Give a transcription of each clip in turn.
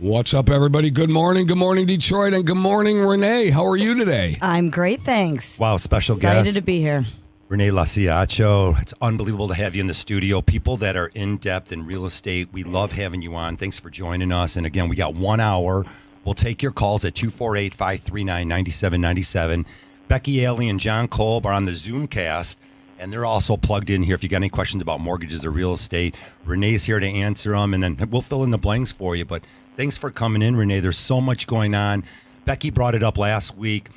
What's up, everybody? Good morning, Detroit, and good morning, Renee. How are you today? I'm great, thanks. Wow, special Excited guest. to be here. Renee Lossia Acho. It's unbelievable to have you in the studio. People that are in depth in real estate, we love having you on. Thanks for joining us. And again, we got 1 hour. We'll take your calls at 248-539-9797. Becky Alley and John Kolb are on the Zoomcast, and they're also plugged in here. If you got any questions about mortgages or real estate, Renee's here to answer them, and then we'll fill in the blanks for you. But thanks for coming in, Renee. There's so much going on. Becky brought it up last week.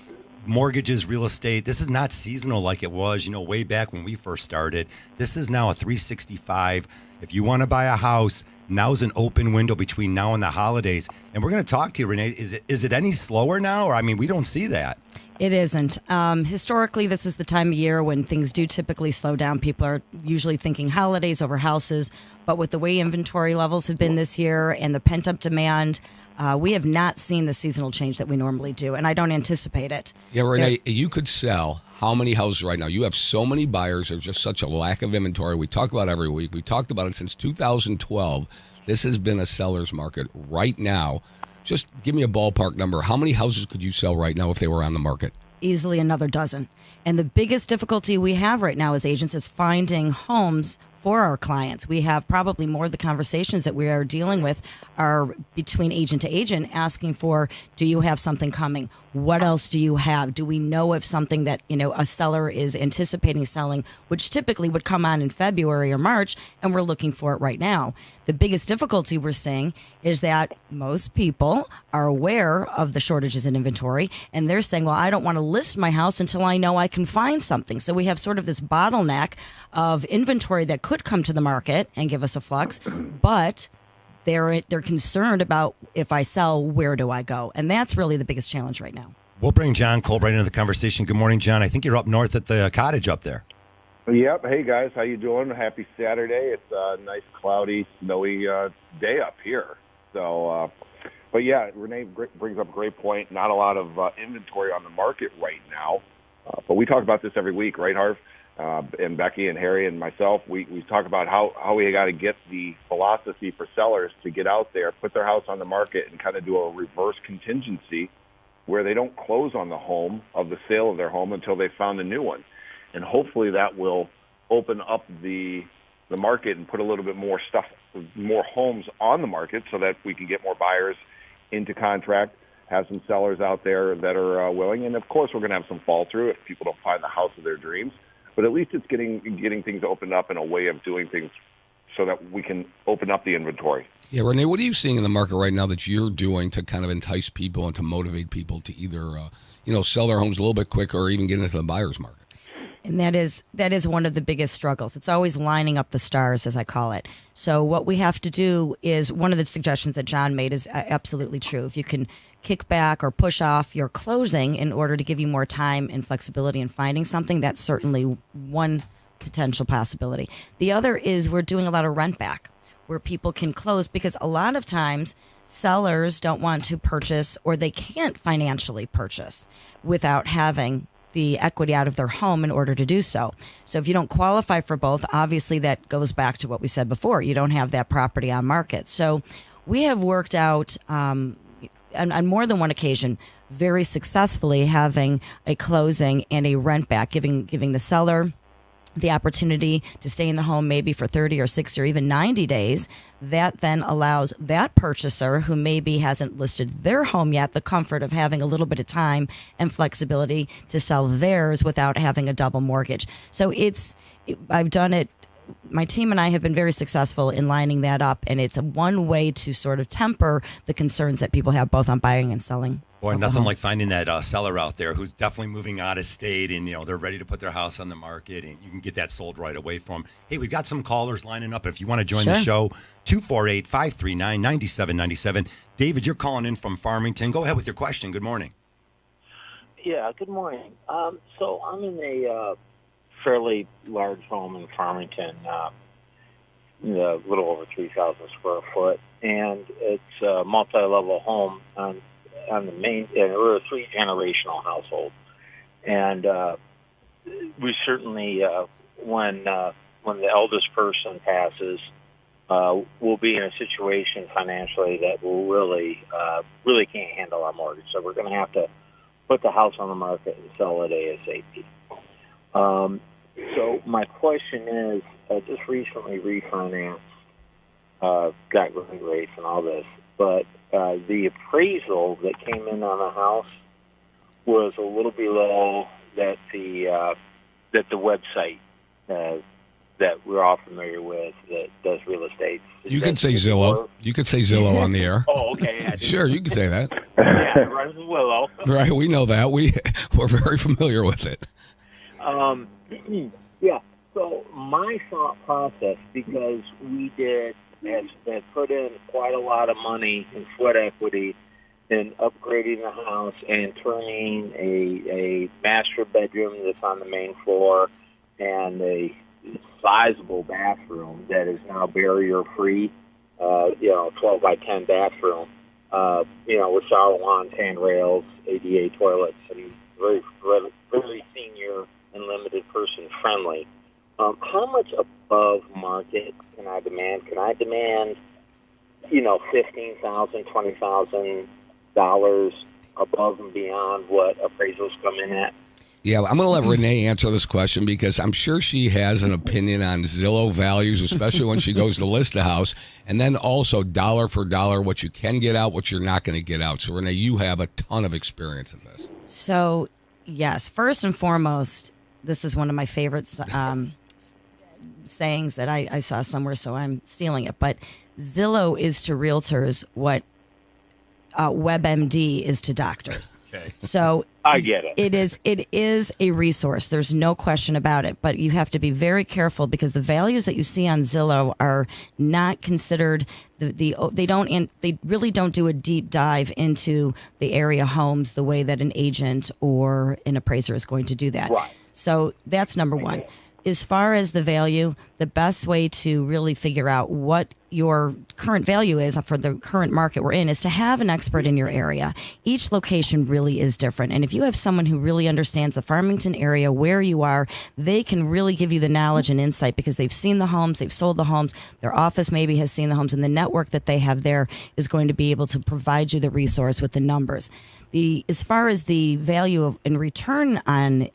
Mortgages, real estate, this is not seasonal like it was, way back when we first started. This is now a 365. If you want to buy a house, now's an open window between now and the holidays. And we're going to talk to you, Renee. Is it any slower now? Or, we don't see that. It isn't. Historically, this is the time of year when things do typically slow down. People are usually thinking holidays over houses. But with the way inventory levels have been this year and the pent-up demand, we have not seen the seasonal change that we normally do, and I don't anticipate it. Yeah, Renee, you could sell how many houses right now? You have so many buyers. There's just such a lack of inventory. We talk about it every week. We talked about it since 2012. This has been a seller's market right now. Just give me a ballpark number. How many houses could you sell right now if they were on the market? Easily another dozen. And the biggest difficulty we have right now as agents is finding homes for our clients. We have probably more of the conversations that we are dealing with are between agent to agent asking for, do you have something coming? What else do you have? Do we know if something that, a seller is anticipating selling, which typically would come on in February or March, and we're looking for it right now. The biggest difficulty we're seeing is that most people are aware of the shortages in inventory, and they're saying, well, I don't want to list my house until I know I can find something. So we have sort of this bottleneck of inventory that could come to the market and give us a flux, but they're concerned about, if I sell, where do I go? And that's really the biggest challenge right now. We'll bring John Kolb right into the conversation. Good morning, John. I think you're up north at the cottage up there. Yep. Hey, guys. How you doing? Happy Saturday. It's a nice, cloudy, snowy day up here. So, but yeah, Renee brings up a great point. Not a lot of inventory on the market right now. But we talk about this every week, right, Harv? And Becky and Harry and myself, we talk about how we got to get the philosophy for sellers to get out there, put their house on the market, and kind of do a reverse contingency where they don't close on the home of the sale of their home until they found a new one. And hopefully that will open up the market and put a little bit more homes on the market so that we can get more buyers into contract, have some sellers out there that are willing. And, of course, we're going to have some fall through if people don't find the house of their dreams. But at least it's getting things opened up in a way of doing things so that we can open up the inventory. Yeah, Renee, what are you seeing in the market right now that you're doing to kind of entice people and to motivate people to either, sell their homes a little bit quicker or even get into the buyer's market? And that is one of the biggest struggles. It's always lining up the stars, as I call it. So what we have to do is, one of the suggestions that John made is absolutely true. If you can kick back or push off your closing in order to give you more time and flexibility in finding something, that's certainly one potential possibility. The other is we're doing a lot of rent back where people can close, because a lot of times sellers don't want to purchase, or they can't financially purchase without having the equity out of their home in order to do so. So if you don't qualify for both, obviously that goes back to what we said before. You don't have that property on market. So we have worked out on more than one occasion very successfully having a closing and a rent back, giving the seller the opportunity to stay in the home maybe for 30 or 60 or even 90 days. That then allows that purchaser who maybe hasn't listed their home yet the comfort of having a little bit of time and flexibility to sell theirs without having a double mortgage. So I've done it. My team and I have been very successful in lining that up, and it's one way to sort of temper the concerns that people have both on buying and selling. Boy, nothing like finding that seller out there who's definitely moving out of state, and they're ready to put their house on the market, and you can get that sold right away from them. Hey, we've got some callers lining up. If you want to join the show, 248-539-9797. David, you're calling in from Farmington. Go ahead with your question. Good morning. Yeah, good morning. So I'm in a fairly large home in Farmington, a little over 3,000 square foot, and it's a multi-level home on the main, and we're a three-generational household. And we certainly, when the eldest person passes, we'll be in a situation financially that will really can't handle our mortgage. So we're going to have to put the house on the market and sell it ASAP. So my question is, I just recently refinanced, got great rates and all this, but the appraisal that came in on the house was a little below that the website that we're all familiar with that does real estate. You could say Zillow. You could say Zillow on the air. Oh, okay. Yeah, Sure, you can say that. Yeah, right as Willow. Right, we know that. We're very familiar with it. Yeah. So my thought process, because we had put in quite a lot of money in sweat equity in upgrading the house and turning a master bedroom that's on the main floor and a sizable bathroom that is now barrier-free, 12 by 10 bathroom, with shower wands, handrails, ADA toilets, and very senior and limited person friendly. How much above market can I demand? Can I demand, $15,000, $20,000 above and beyond what appraisals come in at? Yeah, I'm going to let Renee answer this question because I'm sure she has an opinion on Zillow values, especially when she goes to list a house, and then also dollar for dollar what you can get out, what you're not going to get out. So, Renee, you have a ton of experience in this. So, yes, first and foremost, this is one of my favorite sayings that I saw somewhere, so I'm stealing it. But Zillow is to realtors what WebMD is to doctors. Okay. So I get it. It is a resource. There's no question about it. But you have to be very careful because the values that you see on Zillow are not considered they really don't do a deep dive into the area homes the way that an agent or an appraiser is going to do that. Right. So that's number one. As far as the value, the best way to really figure out what your current value is for the current market we're in is to have an expert in your area. Each location really is different. And if you have someone who really understands the Farmington area, where you are, they can really give you the knowledge and insight because they've seen the homes, they've sold the homes, their office maybe has seen the homes, and the network that they have there is going to be able to provide you the resource with the numbers. As far as the value of and return on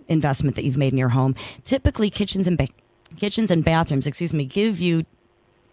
investment that you've made in your home, typically kitchens and bathrooms, give you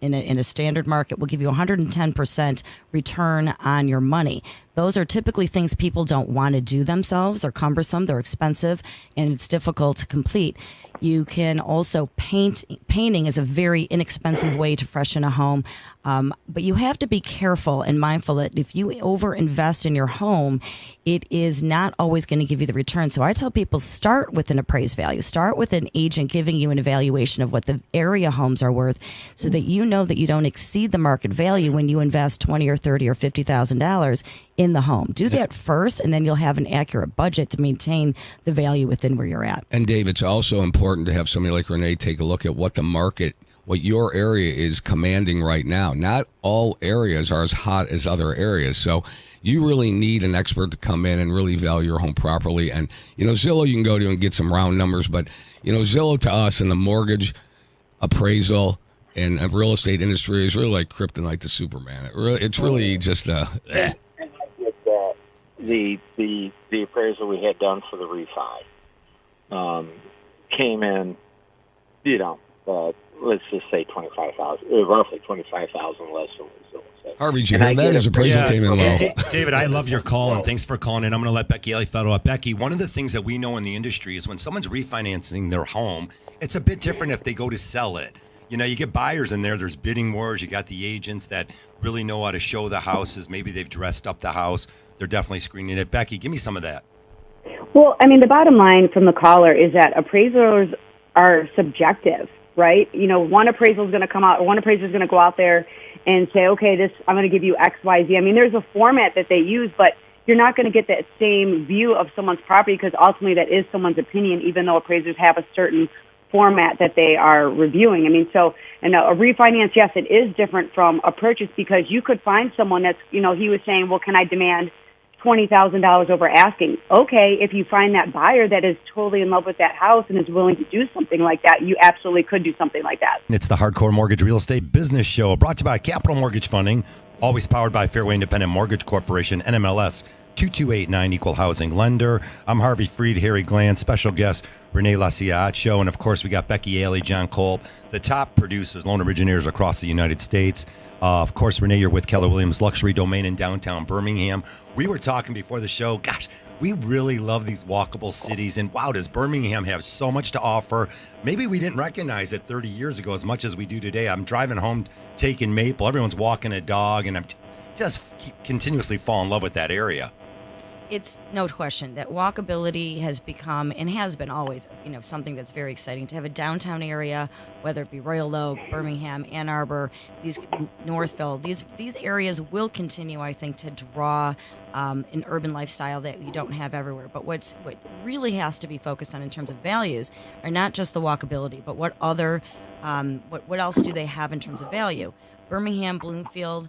in a standard market will give you 110% return on your money. Those are typically things people don't want to do themselves. They're cumbersome, they're expensive, and it's difficult to complete. You can also paint. Painting is a very inexpensive way to freshen a home, but you have to be careful and mindful that if you overinvest in your home, it is not always going to give you the return. So I tell people start with an appraised value. Start with an agent giving you an evaluation of what the area homes are worth so that you know that you don't exceed the market value when you invest $20 or $30 or $50,000 in the home. Do that first, and then you'll have an accurate budget to maintain the value within where you're at. And Dave, it's also important to have somebody like Renee take a look at what your area is commanding right now. Not all areas are as hot as other areas. So you really need an expert to come in and really value your home properly. And, Zillow you can go to and get some round numbers, but, Zillow to us in the mortgage appraisal and real estate industry is really like kryptonite to Superman. It's really just the appraisal we had done for the refi came in, let's just say $25,000, roughly $25,000 less than Zillow said. Harvey, did you have that? His appraisal came in low. David, I love your call, and thanks for calling in. I'm going to let Becky Ellie follow up. Becky, one of the things that we know in the industry is when someone's refinancing their home, it's a bit different if they go to sell it. You get buyers in there. There's bidding wars. You got the agents that really know how to show the houses. Maybe they've dressed up the house. They're definitely screening it. Becky, give me some of that. Well, the bottom line from the caller is that appraisals are subjective, right? One appraisal is going to come out, or one appraiser is going to go out there and say, okay, I'm going to give you X, Y, Z. There's a format that they use, but you're not going to get that same view of someone's property because ultimately that is someone's opinion, even though appraisers have a certain format that they are reviewing. So a refinance, yes, it is different from a purchase because you could find someone that's, he was saying, well, can I demand $20,000 over asking. Okay, if you find that buyer that is totally in love with that house and is willing to do something like that, you absolutely could do something like that. It's the Hardcore Mortgage Real Estate Business Show, brought to you by Capital Mortgage Funding, always powered by Fairway Independent Mortgage Corporation, NMLS 2289, Equal Housing Lender. I'm Harvey Freed, Harry Gland, special guest Renee Lossia Acho, and of course we got Becky Aley, John Kolb, the top producers, loan originators across the United States. Of course, Renee, you're with Keller Williams Luxury Domain in downtown Birmingham. We were talking before the show, gosh, we really love these walkable cities, and wow, does Birmingham have so much to offer. Maybe we didn't recognize it 30 years ago as much as we do today. I'm driving home, taking Maple, everyone's walking a dog, and I'm just continuously fall in love with that area. It's no question that walkability has become and has been always, something that's very exciting to have a downtown area, whether it be Royal Oak, Birmingham, Ann Arbor, Northville. These areas will continue, I think, to draw an urban lifestyle that you don't have everywhere. But what really has to be focused on in terms of values are not just the walkability, but what other what else do they have in terms of value? Birmingham, Bloomfield.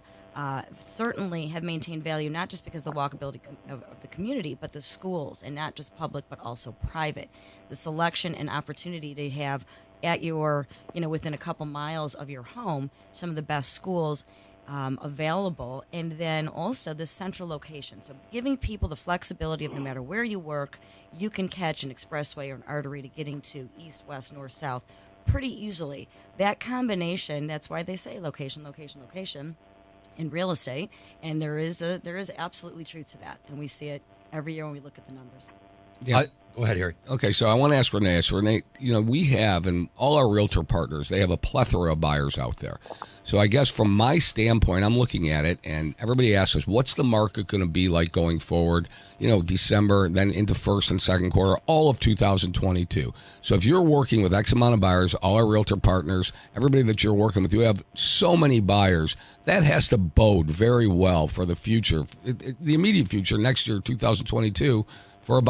Certainly have maintained value, not just because of the walkability of the community, but the schools, and not just public, but also private. The selection and opportunity to have at your, within a couple miles of your home, some of the best schools available, and then also the central location. So giving people the flexibility of no matter where you work, you can catch an expressway or an artery to getting to east, west, north, south pretty easily. That combination, that's why they say location, location, location in real estate, and there is absolutely truth to that, and we see it every year when we look at the numbers. Yeah. Go ahead, Harry. Okay, so I want to ask Renee. So Renee, we have, and all our realtor partners, they have a plethora of buyers out there. So I guess from my standpoint, I'm looking at it, and everybody asks us, what's the market going to be like going forward? December, then into first and second quarter, all of 2022. So if you're working with X amount of buyers, all our realtor partners, everybody that you're working with, you have so many buyers, that has to bode very well for the future, the immediate future, next year, 2022. For a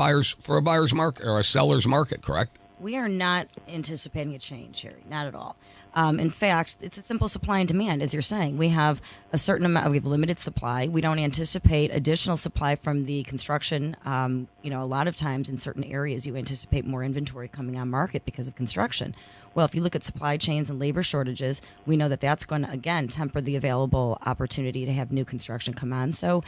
buyer's market or a seller's market, correct? We are not anticipating a change, Harry, not at all. In fact, it's a simple supply and demand, as you're saying. We have a certain amount, we have limited supply. We don't anticipate additional supply from the construction. A lot of times in certain areas, you anticipate more inventory coming on market because of construction. Well, if you look at supply chains and labor shortages, we know that that's going to, again, temper the available opportunity to have new construction come on. So,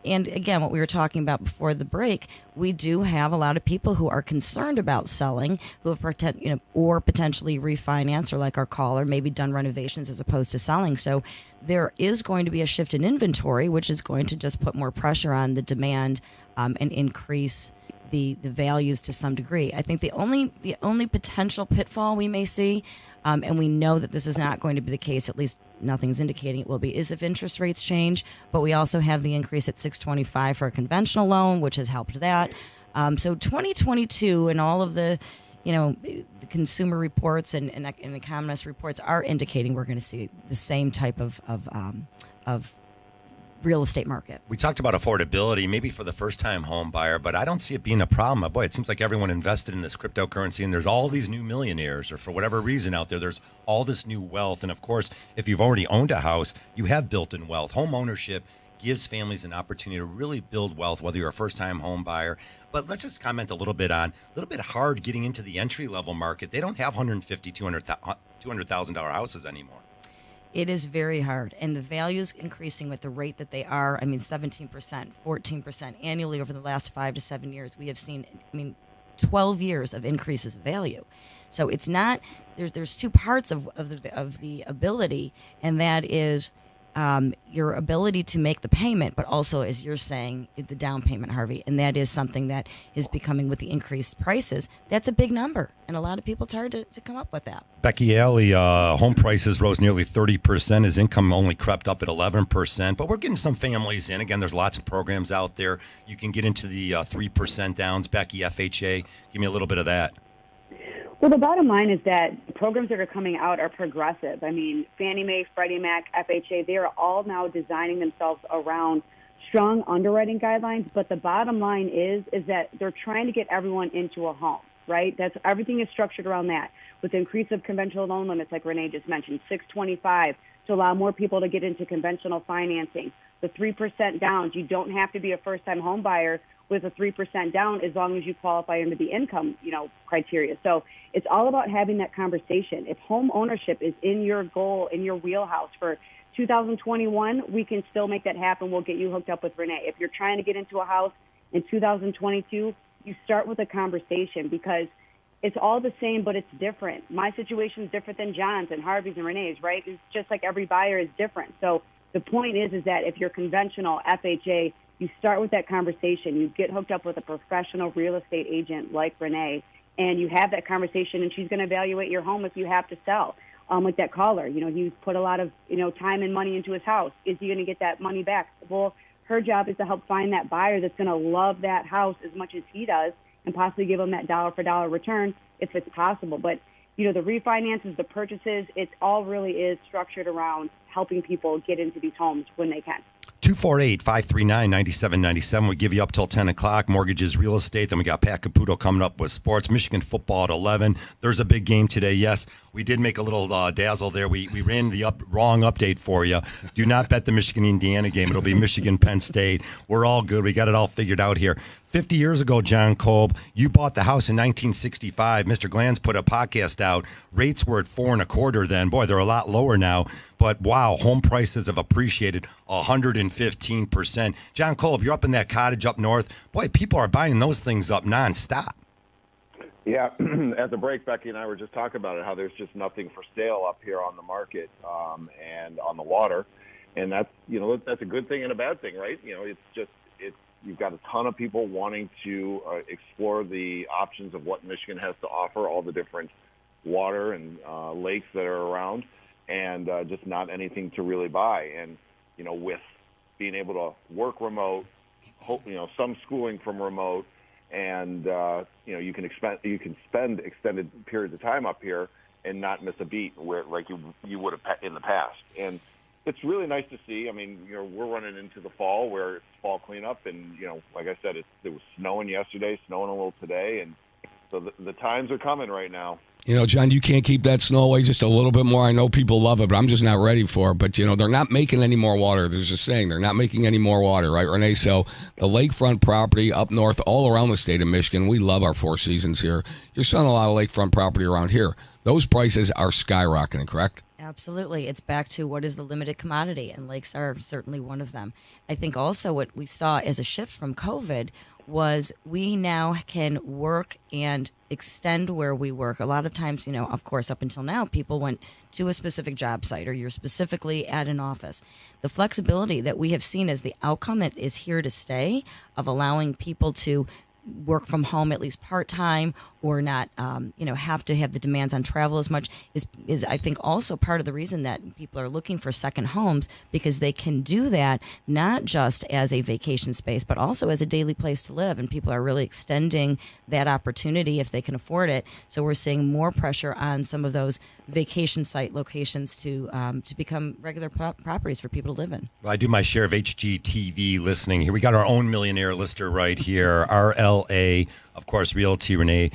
and again, what we were talking about before the break, we do have a lot of people who are concerned about selling, who have or potentially refinance, or like our caller, maybe done renovations as opposed to selling. So there is going to be a shift in inventory, which is going to just put more pressure on the demand and increase the values to some degree. I think the only potential pitfall we may see, and we know that this is not going to be the case, at least nothing's indicating it will be, is if interest rates change. But we also have the increase at 625 for a conventional loan, which has helped that. So 2022 and all of the the consumer reports and economist reports are indicating we're going to see the same type of real estate market. We talked about affordability, maybe for the first-time home buyer, but I don't see it being a problem. Boy, it seems like everyone invested in this cryptocurrency, and there's all these new millionaires, or for whatever reason out there, there's all this new wealth. And, of course, if you've already owned a house, you have built-in wealth. Home ownership gives families an opportunity to really build wealth, whether you're a first-time home buyer. But let's just comment a little bit hard getting into the entry-level market. They don't have $150,000, $200,000 houses anymore. It is very hard, and the values increasing with the rate that they are. 17%, 14% annually over the last 5 to 7 years. We have seen, 12 years of increases of value. So it's not. There's two parts of the ability, and that is your ability to make the payment, but also, as you're saying, the down payment, Harvey. And that is something that is becoming, with the increased prices, that's a big number. And a lot of people, it's hard to come up with that. Becky Aley, home prices rose nearly 30%. His income only crept up at 11%. But we're getting some families in. Again, there's lots of programs out there. You can get into the 3% downs. Becky, FHA, give me a little bit of that. Well, the bottom line is that the programs that are coming out are progressive. Fannie Mae, Freddie Mac, FHA, they are all now designing themselves around strong underwriting guidelines. But the bottom line is that they're trying to get everyone into a home, right? Everything is structured around that. With the increase of conventional loan limits, like Renee just mentioned, 625, to allow more people to get into conventional financing. The 3% downs, you don't have to be a first-time home buyer with a 3% down as long as you qualify under the income, criteria. So it's all about having that conversation. If home ownership is in your goal, in your wheelhouse for 2021, we can still make that happen. We'll get you hooked up with Renee. If you're trying to get into a house in 2022, you start with a conversation because it's all the same, but it's different. My situation is different than John's and Harvey's and Renee's, right? It's just like every buyer is different. So the point is that if you're conventional FHA, you start with that conversation. You get hooked up with a professional real estate agent like Renee, and you have that conversation, and she's going to evaluate your home if you have to sell. Like that caller, he's put a lot of, time and money into his house. Is he going to get that money back? Well, her job is to help find that buyer that's going to love that house as much as he does and possibly give them that dollar-for-dollar return if it's possible. But, the refinances, the purchases, it all really is structured around helping people get into these homes when they can. 248-539-9797. We give you up till 10 o'clock. Mortgages, real estate. Then we got Pat Caputo coming up with sports. Michigan football at 11. There's a big game today. Yes, we did make a little dazzle there. We ran the wrong update for you. Do not bet the Michigan-Indiana game. It'll be Michigan-Penn State. We're all good. We got it all figured out here. 50 years ago, John Kolb, you bought the house in 1965. Mr. Glanz put a podcast out. Rates were at 4.25 then. Boy, they're a lot lower now. But wow, home prices have appreciated 115%. John Kolb, you're up in that cottage up north. Boy, people are buying those things up nonstop. Yeah, at the break, Becky and I were just talking about it, how there's just nothing for sale up here on the market and on the water. And that's, that's a good thing and a bad thing, right? You've got a ton of people wanting to explore the options of what Michigan has to offer, all the different water and lakes that are around, and just not anything to really buy. And, with being able to work remote, some schooling from remote, and, you can spend extended periods of time up here and not miss a beat like you would have in the past. And it's really nice to see. I mean, we're running into the fall where it's fall cleanup, and like I said, it was snowing yesterday, snowing a little today, and so the times are coming right now. John, you can't keep that snow away just a little bit more. I know people love it, but I'm just not ready for it. But, they're not making any more water. There's a saying, they're not making any more water, right, Renee? So the lakefront property up north, all around the state of Michigan, we love our Four Seasons here. You're selling a lot of lakefront property around here. Those prices are skyrocketing, correct? Absolutely. It's back to what is the limited commodity, and lakes are certainly one of them. I think also what we saw as a shift from COVID was we now can work and extend where we work. A lot of times, of course, up until now, people went to a specific job site or you're specifically at an office. The flexibility that we have seen as the outcome that is here to stay of allowing people to work from home at least part-time or not, have to have the demands on travel as much is I think also part of the reason that people are looking for second homes, because they can do that not just as a vacation space, but also as a daily place to live. And people are really extending that opportunity if they can afford it. So we're seeing more pressure on some of those vacation site locations to become regular properties for people to live in. Well, I do my share of HGTV listening here. We got our own millionaire lister right here, RLA, of course, Realty, Renee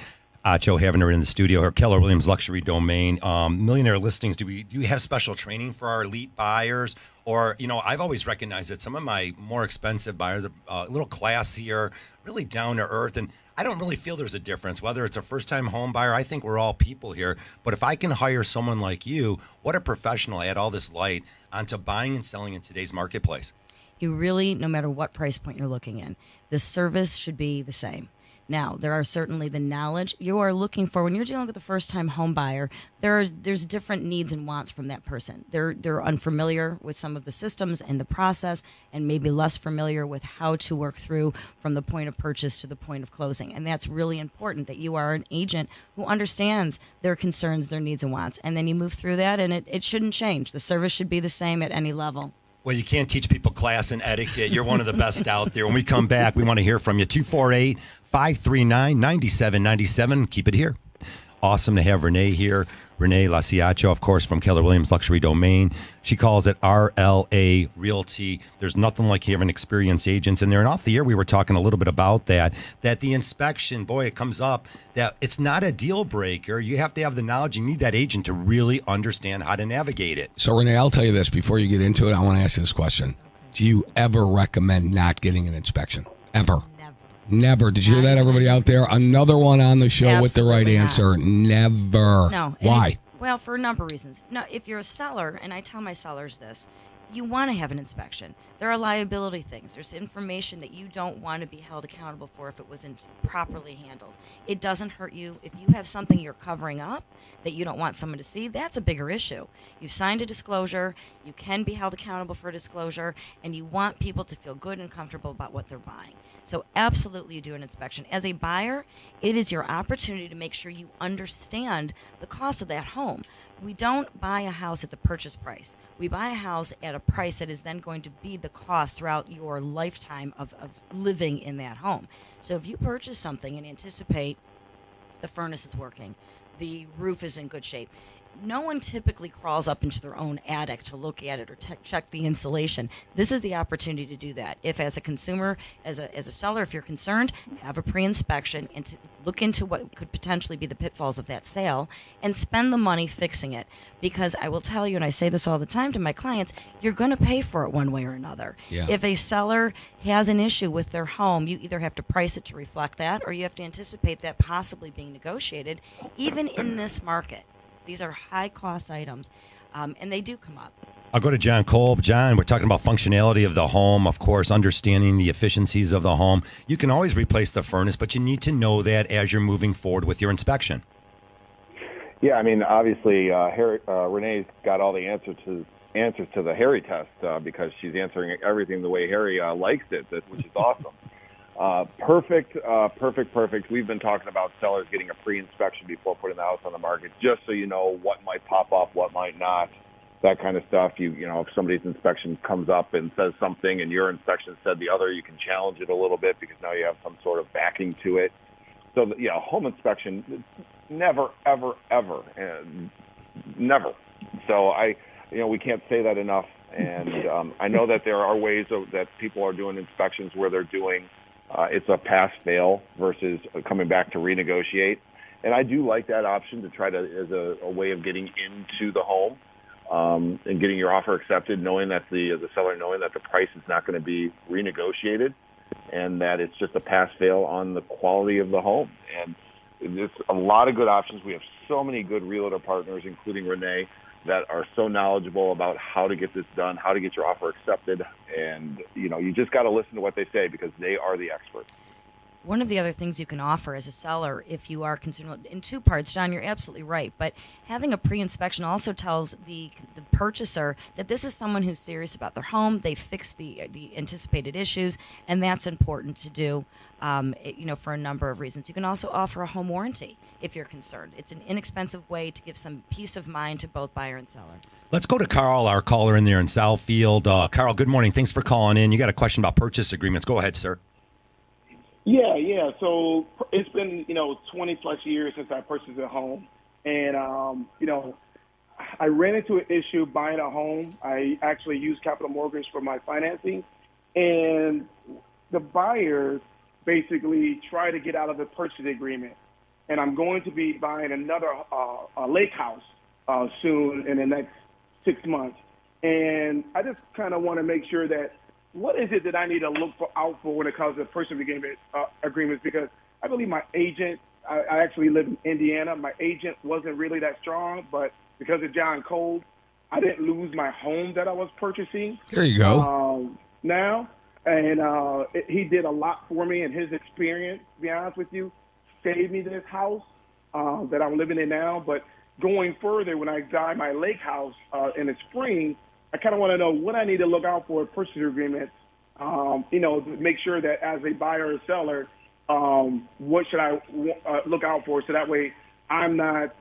Acho, having her in the studio. Her Keller Williams Luxury Domain. Millionaire listings, do you have special training for our elite buyers? Or, I've always recognized that some of my more expensive buyers are a little classier, really down to earth, and I don't really feel there's a difference, whether it's a first-time home buyer. I think we're all people here. But if I can hire someone like you, what a professional, add all this light onto buying and selling in today's marketplace. You really, no matter what price point you're looking in, the service should be the same. Now, there are certainly the knowledge you are looking for when you're dealing with a first-time home buyer. There's different needs and wants from that person. They're unfamiliar with some of the systems and the process, and maybe less familiar with how to work through from the point of purchase to the point of closing. And that's really important, that you are an agent who understands their concerns, their needs and wants. And then you move through that, and it shouldn't change. The service should be the same at any level. Well, you can't teach people class and etiquette. You're one of the best out there. When we come back, we want to hear from you. 248-539-9797. Keep it here Awesome to have Renee here. Renee Lossia Acho, of course, from Keller Williams Luxury Domain. She calls it RLA Realty. There's nothing like having experienced agents in there. And off the air, we were talking a little bit about that the inspection, boy, it comes up that it's not a deal breaker. You have to have the knowledge. You need that agent to really understand how to navigate it. So, Renee, I'll tell you this. Before you get into it, I want to ask you this question. Do you ever recommend not getting an inspection? Ever? Never. Did you hear that, everybody out there? Another one on the show with the right answer. Never. No. Why? Well, for a number of reasons. No, if you're a seller, and I tell my sellers this, you want to have an inspection. There are liability things. There's information that you don't want to be held accountable for if it wasn't properly handled. It doesn't hurt you. If you have something you're covering up that you don't want someone to see, that's a bigger issue. You've signed a disclosure. You can be held accountable for a disclosure, and you want people to feel good and comfortable about what they're buying. So absolutely you do an inspection. As a buyer, it is your opportunity to make sure you understand the cost of that home. We don't buy a house at the purchase price. We buy a house at a price that is then going to be the cost throughout your lifetime of living in that home. So if you purchase something and anticipate the furnace is working, the roof is in good shape, no one typically crawls up into their own attic to look at it or check the insulation. This is the opportunity to do that. If as a consumer, as a seller, if you're concerned, have a pre-inspection and to look into what could potentially be the pitfalls of that sale and spend the money fixing it. Because I will tell you, and I say this all the time to my clients, you're going to pay for it one way or another. Yeah. If a seller has an issue with their home, you either have to price it to reflect that or you have to anticipate that possibly being negotiated, even in this market. These are high-cost items, and they do come up. I'll go to John Kolb. John, we're talking about functionality of the home, of course, understanding the efficiencies of the home. You can always replace the furnace, but you need to know that as you're moving forward with your inspection. Yeah, I mean, obviously, Renee's got all the answers to the Harry test because she's answering everything the way Harry likes it, which is awesome. Perfect. We've been talking about sellers getting a pre-inspection before putting the house on the market, just so you know what might pop up, what might not, that kind of stuff. You know, if somebody's inspection comes up and says something and your inspection said the other, you can challenge it a little bit because now you have some sort of backing to it. So, home inspection, never, ever, never. So we can't say that enough. And I know that there are ways that people are doing inspections where they're doing it's a pass-fail versus coming back to renegotiate. And I do like that option to try to as a way of getting into the home and getting your offer accepted, knowing that the seller knowing that the price is not going to be renegotiated and that it's just a pass-fail on the quality of the home. And there's a lot of good options. We have so many good realtor partners, including Renee, that are so knowledgeable about how to get this done, how to get your offer accepted. And, you just got to listen to what they say because they are the experts. One of the other things you can offer as a seller, if you are concerned, in two parts, John, you're absolutely right, but having a pre-inspection also tells the purchaser that this is someone who's serious about their home. They fixed the anticipated issues, and that's important to do, for a number of reasons. You can also offer a home warranty if you're concerned. It's an inexpensive way to give some peace of mind to both buyer and seller. Let's go to Carl, our caller in there in Southfield. Carl, good morning. Thanks for calling in. You got a question about purchase agreements. Go ahead, sir. Yeah. So it's been, 20 plus years since I purchased a home. And, I ran into an issue buying a home. I actually used capital mortgage for my financing. And the buyer basically tried to get out of the purchase agreement. And I'm going to be buying another lake house soon in the next 6 months. And I just kind of want to make sure that what is it that I need to look out for when it comes to purchase agreements? Because I believe my agent, I actually live in Indiana. My agent wasn't really that strong, but because of John Kolb, I didn't lose my home that I was purchasing. There you go. Now, and he did a lot for me, and his experience, to be honest with you, saved me this house that I'm living in now. But going further, when I buy my lake house in the spring, I kind of want to know what I need to look out for in purchase agreements, to make sure that as a buyer or seller, what should I look out for so that way I'm not,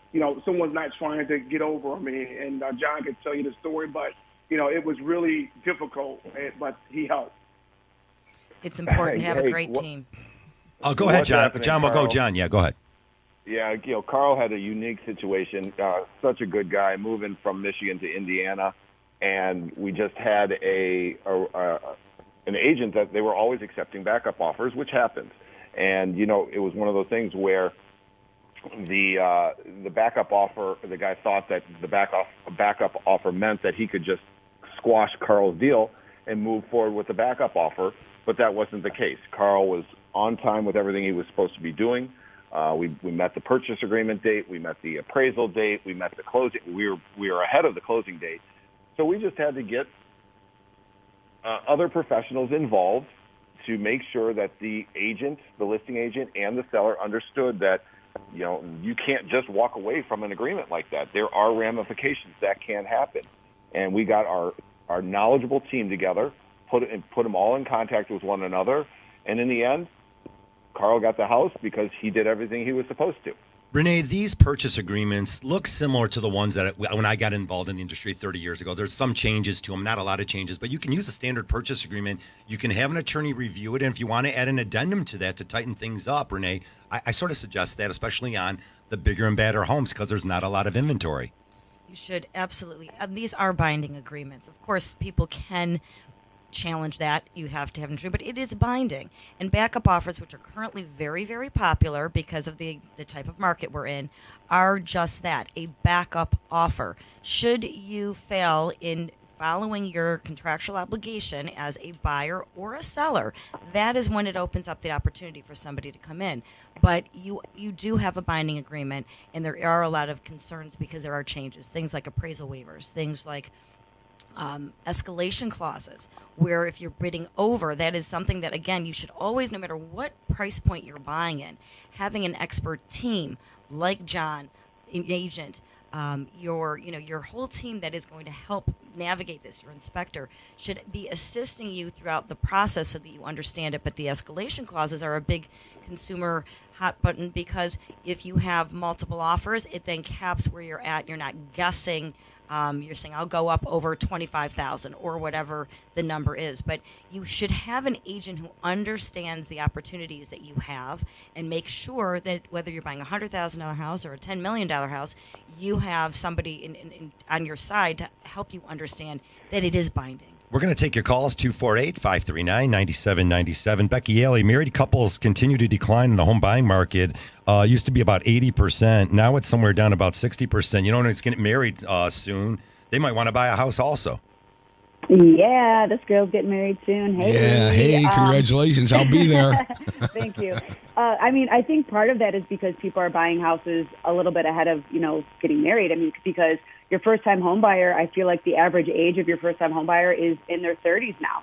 someone's not trying to get over on me. And John could tell you the story, but, it was really difficult, but he helped. It's important to have a great team. Oh, go ahead, John. happening, John, we'll go, Carl? John. Yeah, go ahead. Yeah, Carl had a unique situation. Such a good guy, moving from Michigan to Indiana, and we just had an agent that they were always accepting backup offers, which happens. And it was one of those things where the backup offer, the guy thought that the backup offer meant that he could just squash Carl's deal and move forward with the backup offer, but that wasn't the case. Carl was on time with everything he was supposed to be doing. We met the purchase agreement date, we met the appraisal date, we met the closing. We were ahead of the closing date, so we just had to get other professionals involved to make sure that the agent, the listing agent, and the seller understood that you can't just walk away from an agreement like that. There are ramifications that can happen, and we got our knowledgeable team together, put them all in contact with one another, and in the end, Carl got the house because he did everything he was supposed to. Renee, these purchase agreements look similar to the ones that when I got involved in the industry 30 years ago. There's some changes to them, not a lot of changes, but you can use a standard purchase agreement. You can have an attorney review it, and if you want to add an addendum to that to tighten things up, Renee, I sort of suggest that, especially on the bigger and badder homes because there's not a lot of inventory. You should absolutely. These are binding agreements. Of course, people can challenge that. You have to have an agreement, but it is binding. And backup offers, which are currently very, very popular because of the type of market we're in, are just that, a backup offer. Should you fail in following your contractual obligation as a buyer or a seller, that is when it opens up the opportunity for somebody to come in. But you do have a binding agreement, and there are a lot of concerns because there are changes, things like appraisal waivers, things like escalation clauses, where if you're bidding over, that is something that, again, you should always, no matter what price point you're buying in, having an expert team like John, an agent, your whole team that is going to help navigate this, your inspector, should be assisting you throughout the process so that you understand it. But the escalation clauses are a big consumer hot button because if you have multiple offers, it then caps where you're at. You're not guessing. You're saying, I'll go up over $25,000 or whatever the number is. But you should have an agent who understands the opportunities that you have and make sure that whether you're buying a $100,000 house or a $10 million house, you have somebody on your side to help you understand that it is binding. We're going to take your calls, 248-539-9797. Becky Yaley, married couples continue to decline in the home buying market. Used to be about 80%. Now it's somewhere down about 60%. You know, when it's getting married soon, they might want to buy a house also. Yeah, this girl's getting married soon. Hey, yeah, hey, congratulations. I'll be there. Thank you. I think part of that is because people are buying houses a little bit ahead of, getting married. Because your first-time home buyer, I feel like the average age of your first-time home buyer is in their 30s now.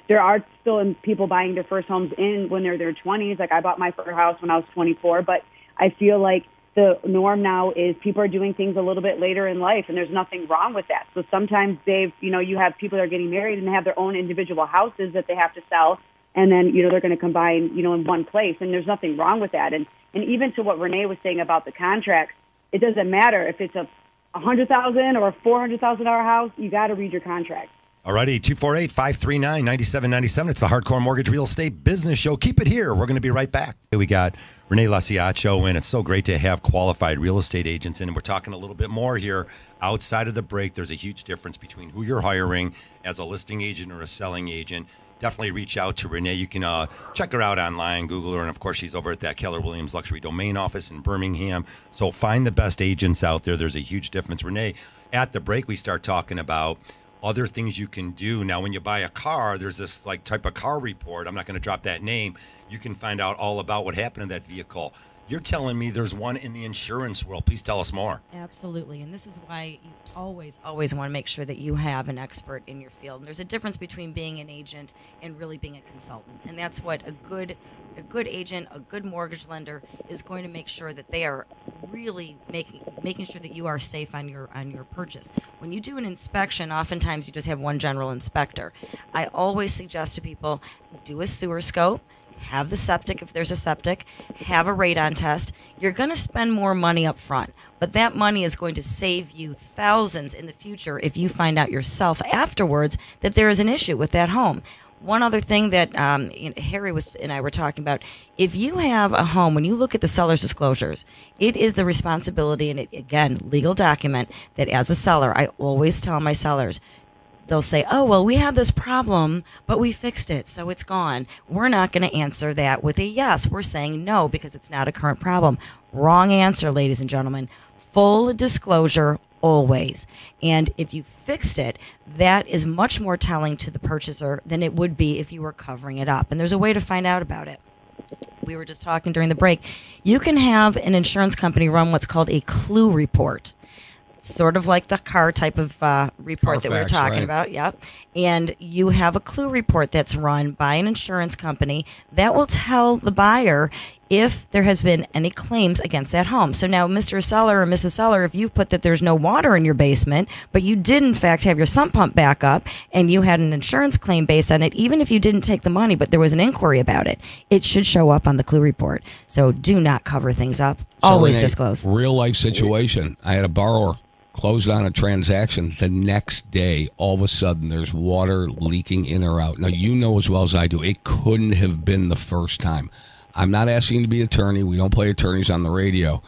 There are still people buying their first homes when they're in their 20s. Like I bought my first house when I was 24, but I feel like the norm now is people are doing things a little bit later in life, and there's nothing wrong with that. So sometimes you have people that are getting married and they have their own individual houses that they have to sell, and then, they're going to combine, in one place, and there's nothing wrong with that. And even to what Renee was saying about the contracts, it doesn't matter if it's a $100,000 or a $400,000 house, you got to read your contract. All righty, 248-539-9797. It's the Hardcore Mortgage Real Estate Business Show. Keep it here. We're going to be right back. We got Renee Lossia Acho, and it's so great to have qualified real estate agents in. And we're talking a little bit more here outside of the break. There's a huge difference between who you're hiring as a listing agent or a selling agent. Definitely reach out to Renee. You can check her out online, Google her, and of course she's over at that Keller Williams Luxury Domain office in Birmingham. So find the best agents out there. There's a huge difference. Renee, at the break we start talking about other things you can do. Now, when you buy a car, there's this type of car report. I'm not going to drop that name. You can find out all about what happened in that vehicle. You're telling me there's one in the insurance world. Please tell us more. Absolutely. And this is why you always want to make sure that you have an expert in your field. And there's a difference between being an agent and really being a consultant. And that's what a good agent, a good mortgage lender is going to make sure that they are really making sure that you are safe on your purchase. When you do an inspection, oftentimes you just have one general inspector. I always suggest to people, do a sewer scope. Have the septic if there's a septic, have a radon test. You're going to spend more money up front, but that money is going to save you thousands in the future if you find out yourself afterwards that there is an issue with that home. One other thing that Harry and I were talking about, if you have a home, when you look at the seller's disclosures, it is the responsibility, and again, legal document, that as a seller, I always tell my sellers, they'll say, oh, well, we had this problem, but we fixed it, so it's gone. We're not going to answer that with a yes. We're saying no because it's not a current problem. Wrong answer, ladies and gentlemen. Full disclosure always. And if you fixed it, that is much more telling to the purchaser than it would be if you were covering it up. And there's a way to find out about it. We were just talking during the break. You can have an insurance company run what's called a clue report. Sort of like the car type of report that we were talking about. Yep. And you have a clue report that's run by an insurance company that will tell the buyer if there has been any claims against that home. So now, Mr. Seller or Mrs. Seller, if you put that there's no water in your basement, but you did in fact have your sump pump back up and you had an insurance claim based on it, even if you didn't take the money, but there was an inquiry about it, it should show up on the clue report. So do not cover things up. Always Renee, disclose. Real life situation. I had a borrower closed on a transaction. The next day, all of a sudden, there's water leaking in or out. Now, you know as well as I do, it couldn't have been the first time. I'm not asking you to be an attorney. We don't play attorneys on the radio.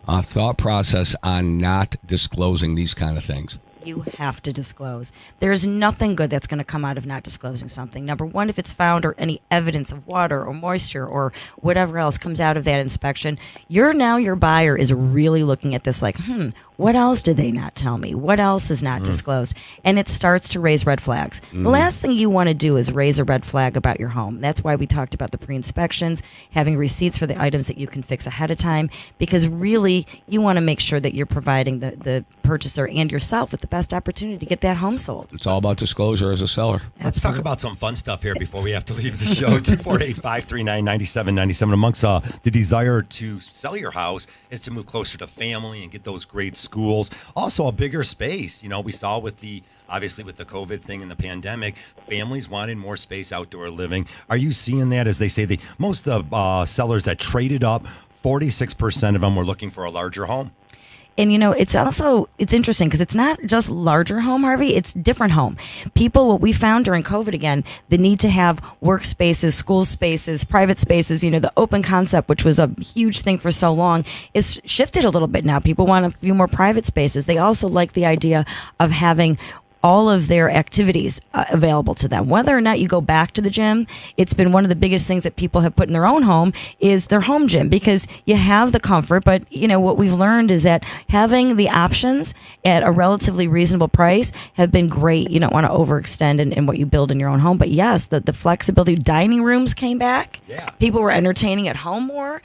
Thought process on not disclosing these kind of things. You have to disclose. There's nothing good that's going to come out of not disclosing something. Number one, if it's found or any evidence of water or moisture or whatever else comes out of that inspection, your buyer is really looking at this like, what else did they not tell me? What else is not disclosed? And it starts to raise red flags. The last thing you want to do is raise a red flag about your home. That's why we talked about the pre-inspections, having receipts for the items that you can fix ahead of time, because really you want to make sure that you're providing the purchaser and yourself with the best opportunity to get that home sold. It's all about disclosure as a seller. Let's talk about some fun stuff here before we have to leave the show. 248-539-9797. Amongst the desire to sell your house is to move closer to family and get those great schools. Also a bigger space. You know, we saw obviously with the COVID thing and the pandemic, families wanted more space, outdoor living. Are you seeing that? As they say, most of the sellers that traded up, 46% of them were looking for a larger home. And, it's interesting because it's not just larger home, Harvey. It's different home. What we found during COVID again, the need to have workspaces, school spaces, private spaces, the open concept, which was a huge thing for so long, is shifted a little bit now. People want a few more private spaces. They also like the idea of having all of their activities available to them. Whether or not you go back to the gym, it's been one of the biggest things that people have put in their own home is their home gym, because you have the comfort. But, what we've learned is that having the options at a relatively reasonable price have been great. You don't want to overextend in what you build in your own home. But yes, the flexibility, dining rooms came back. Yeah. People were entertaining at home more.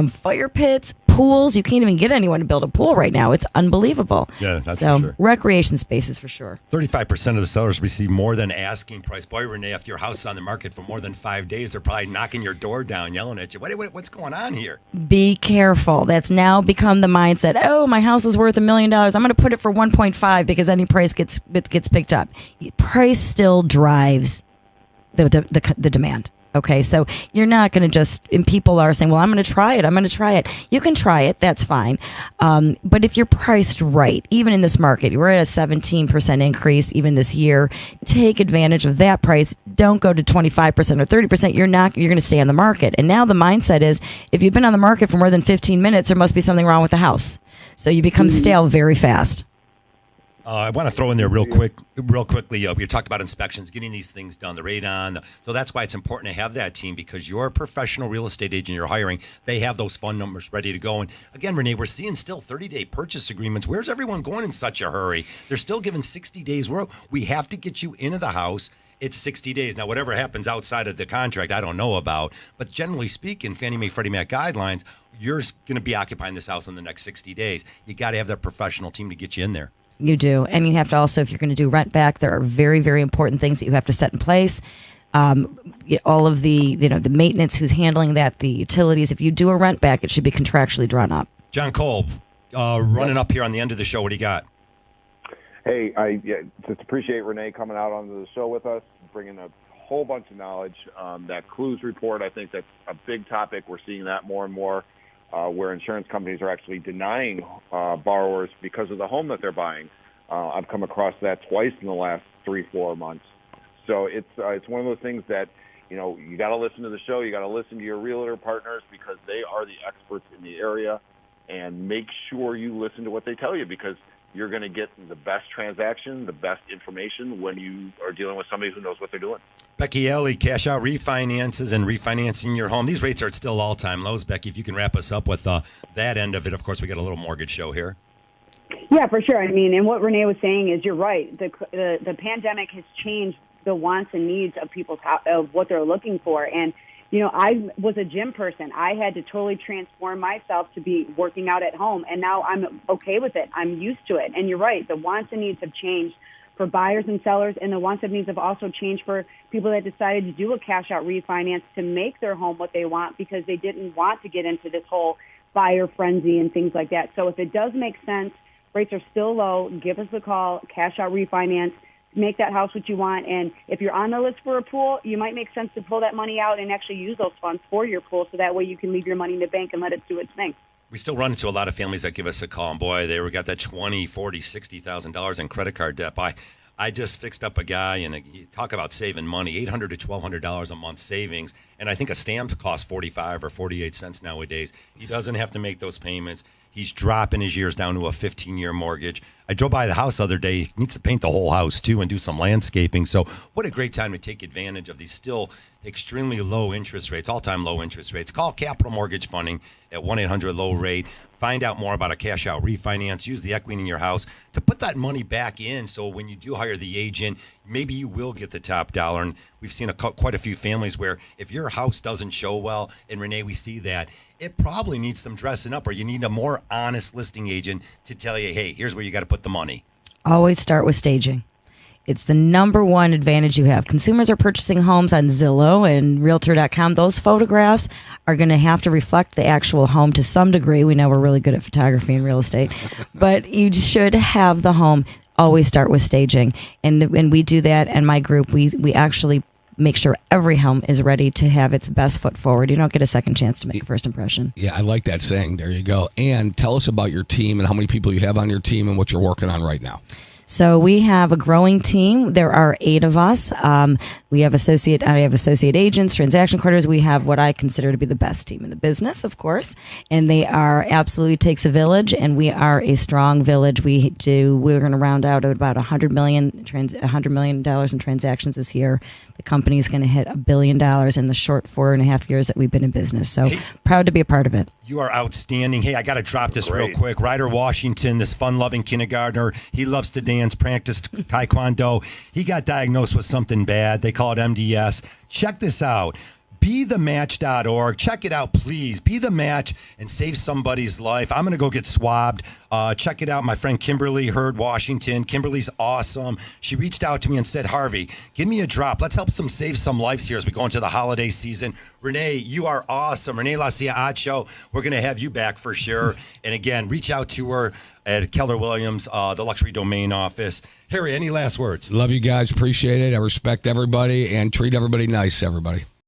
Fire pits, pools. You can't even get anyone to build a pool right now. It's unbelievable. Yeah, that's so for sure. Recreation spaces for sure. 35% of the sellers receive more than asking price. Boy, Renee, if your house is on the market for more than 5 days, they're probably knocking your door down, yelling at you. What's going on here? Be careful. That's now become the mindset. Oh, my house is worth $1 million. I'm going to put it for 1.5 because any price gets picked up. Price still drives the demand. Okay, so you're not going to just, and people are saying, well, I'm going to try it. You can try it. That's fine. But if you're priced right, even in this market, we're at a 17% increase even this year. Take advantage of that price. Don't go to 25% or 30%. You're going to stay on the market. And now the mindset is, if you've been on the market for more than 15 minutes, there must be something wrong with the house. So you become stale very fast. I want to throw in there real quickly. You talked about inspections, getting these things done, the radon. So that's why it's important to have that team, because you're a professional real estate agent you're hiring. They have those phone numbers ready to go. And again, Renee, we're seeing still 30-day purchase agreements. Where's everyone going in such a hurry? They're still giving 60 days. We have to get you into the house. It's 60 days. Now, whatever happens outside of the contract, I don't know about. But generally speaking, Fannie Mae, Freddie Mac guidelines, you're going to be occupying this house in the next 60 days. You got to have that professional team to get you in there. You do. And you have to also, if you're going to do rent back, there are very, very important things that you have to set in place. All of the maintenance, who's handling that, the utilities. If you do a rent back, it should be contractually drawn up. John Kolb, running up here on the end of the show. What do you got? Hey, I just appreciate Renee coming out onto the show with us, bringing a whole bunch of knowledge. That clues report, I think that's a big topic. We're seeing that more and more. Where insurance companies are actually denying borrowers because of the home that they're buying. I've come across that twice in the last 3-4 months. So it's one of those things that, you got to listen to the show. You got to listen to your realtor partners because they are the experts in the area, and make sure you listen to what they tell you because you're going to get the best transaction, the best information when you are dealing with somebody who knows what they're doing. Becky Alley, cash out refinances and refinancing your home. These rates are still all-time lows. Becky, if you can wrap us up with that end of it. Of course, we got a little mortgage show here. Yeah, for sure. I mean, and what Renee was saying is you're right. The pandemic has changed the wants and needs of people's of what they're looking for. And, I was a gym person. I had to totally transform myself to be working out at home. And now I'm okay with it. I'm used to it. And you're right. The wants and needs have changed for buyers and sellers. And the wants and needs have also changed for people that decided to do a cash out refinance to make their home what they want because they didn't want to get into this whole buyer frenzy and things like that. So if it does make sense, rates are still low, give us a call, cash out refinance. Make that house what you want. And if you're on the list for a pool, you might make sense to pull that money out and actually use those funds for your pool so that way you can leave your money in the bank and let it do its thing. We still run into a lot of families that give us a call, and boy, they got that $20,000, $40,000, $60,000 in credit card debt. I just fixed up a guy, and you talk about saving money, $800 to $1,200 a month savings, and I think a stamp costs 45 or 48 cents nowadays. He doesn't have to make those payments. He's dropping his years down to a 15-year mortgage. I drove by the house the other day. He needs to paint the whole house, too, and do some landscaping. So what a great time to take advantage of these still extremely low interest rates, all-time low interest rates. Call Capital Mortgage Funding at 1-800-LOW-RATE. Find out more about a cash-out refinance. Use the equity in your house to put that money back in so when you do hire the agent, maybe you will get the top dollar. And we've seen quite a few families where if your house doesn't show well, and Renee, we see that, it probably needs some dressing up or you need a more honest listing agent to tell you, hey, here's where you got to put the money. Always start with staging. It's the number one advantage you have. Consumers are purchasing homes on Zillow and Realtor.com. Those photographs are going to have to reflect the actual home to some degree. We know we're really good at photography and real estate, but you should have the home. Always start with staging. And we do that, and my group, we actually make sure every home is ready to have its best foot forward. You don't get a second chance to make a first impression. Yeah, I like that saying. There you go. And tell us about your team and how many people you have on your team and what you're working on right now. So we have a growing team. There are 8 of us. I have associate agents, transaction coordinators. We have what I consider to be the best team in the business, of course. And they are absolutely takes a village, and we are a strong village. We're going to round out at about $100 million in transactions this year. The company is going to hit $1 billion in the short 4.5 years that we've been in business. So proud to be a part of it. You are outstanding. Hey, I got to drop this real quick. Ryder Washington, this fun-loving kindergartner, he loves to dance, practice taekwondo. He got diagnosed with something bad. They call it MDS. Check this out. BeTheMatch.org. Check it out, please. Be the match and save somebody's life. I'm going to go get swabbed. Check it out. My friend Kimberly Hurd Washington. Kimberly's awesome. She reached out to me and said, Harvey, give me a drop. Let's help save some lives here as we go into the holiday season. Renee, you are awesome. Renee Lossia Acho. We're going to have you back for sure. And again, reach out to her at Keller Williams, the Luxury Domain office. Harry, any last words? Love you guys. Appreciate it. I respect everybody and treat everybody nice, everybody.